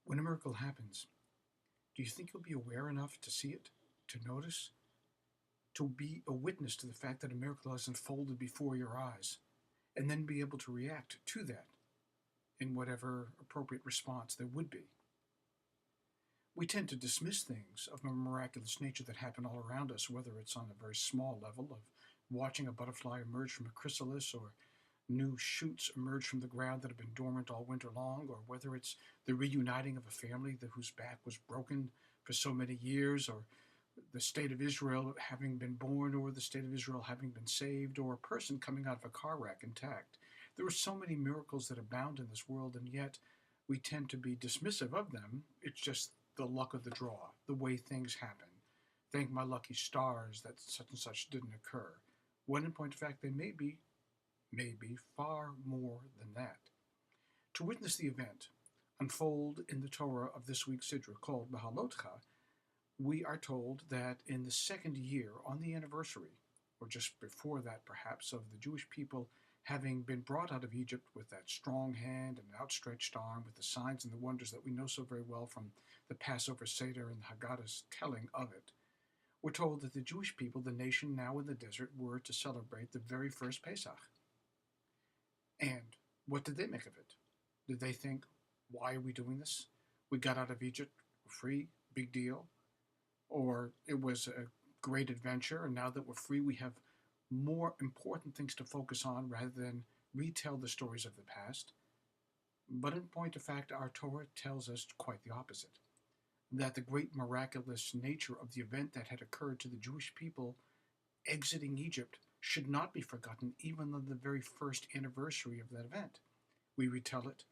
When a miracle happens, do you think you'll be aware enough to see it, to notice, to be a witness to the fact that a miracle has unfolded before your eyes, and then be able to react to that in whatever appropriate response there would be? We tend to dismiss things of a miraculous nature that happen all around us, whether it's on a very small level of watching a butterfly emerge from a chrysalis, or new shoots emerge from the ground that have been dormant all winter long, or whether it's the reuniting of a family whose back was broken for so many years, or the state of Israel having been born, or the state of Israel having been saved, or a person coming out of a car wreck intact. There are so many miracles that abound in this world, and yet we tend to be dismissive of them. It's just the luck of the draw, the way things happen. Thank my lucky stars that such and such didn't occur. When in point of fact, they may be far more than that. To witness the event unfold in the Torah of this week's Sidra called Mahalotcha, we are told that in the second year, on the anniversary, or just before that perhaps, of the Jewish people having been brought out of Egypt with that strong hand and outstretched arm, with the signs and the wonders that we know so very well from the Passover Seder and the Haggadah's telling of it, we're told that the Jewish people, the nation now in the desert, were to celebrate the very first Pesach. And what did they make of it? Did they think, why are we doing this? We got out of Egypt, we're free, big deal. Or it was a great adventure, and now that we're free, we have more important things to focus on rather than retell the stories of the past. But in point of fact, our Torah tells us quite the opposite. That the great miraculous nature of the event that had occurred to the Jewish people exiting Egypt should not be forgotten, even on the very first anniversary of that event. We retell it,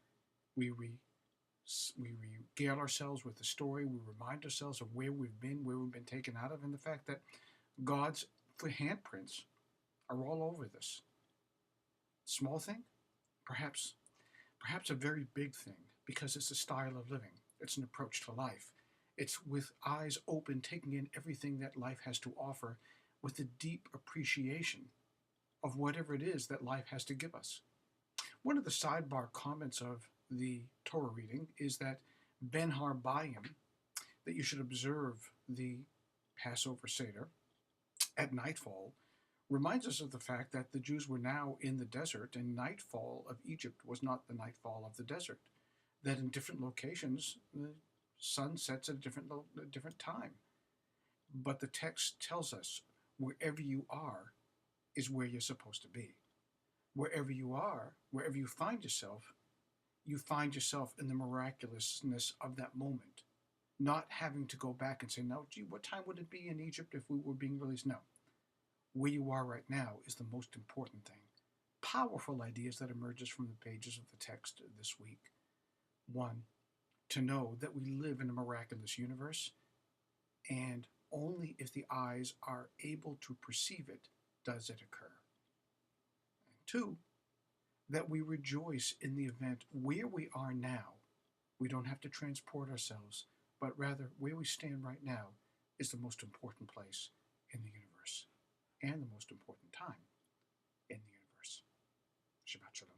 we regale ourselves with the story, we remind ourselves of where we've been taken out of, and the fact that God's handprints are all over this. Small thing? Perhaps a very big thing, because it's a style of living. It's an approach to life. It's with eyes open, taking in everything that life has to offer, with a deep appreciation of whatever it is that life has to give us. One of the sidebar comments of the Torah reading is that Ben Harbayim, that you should observe the Passover Seder at nightfall, reminds us of the fact that the Jews were now in the desert, and nightfall of Egypt was not the nightfall of the desert. That in different locations, the sun sets at a different time. But the text tells us wherever you are is where you're supposed to be. Wherever you are, wherever you find yourself in the miraculousness of that moment. Not having to go back and say, no, gee, what time would it be in Egypt if we were being released? No. Where you are right now is the most important thing. Powerful ideas that emerges from the pages of the text this week. One, to know that we live in a miraculous universe, and only if the eyes are able to perceive it does it occur. And two, that we rejoice in the event where we are now. We don't have to transport ourselves, but rather where we stand right now is the most important place in the universe, and the most important time in the universe. Shabbat Shalom.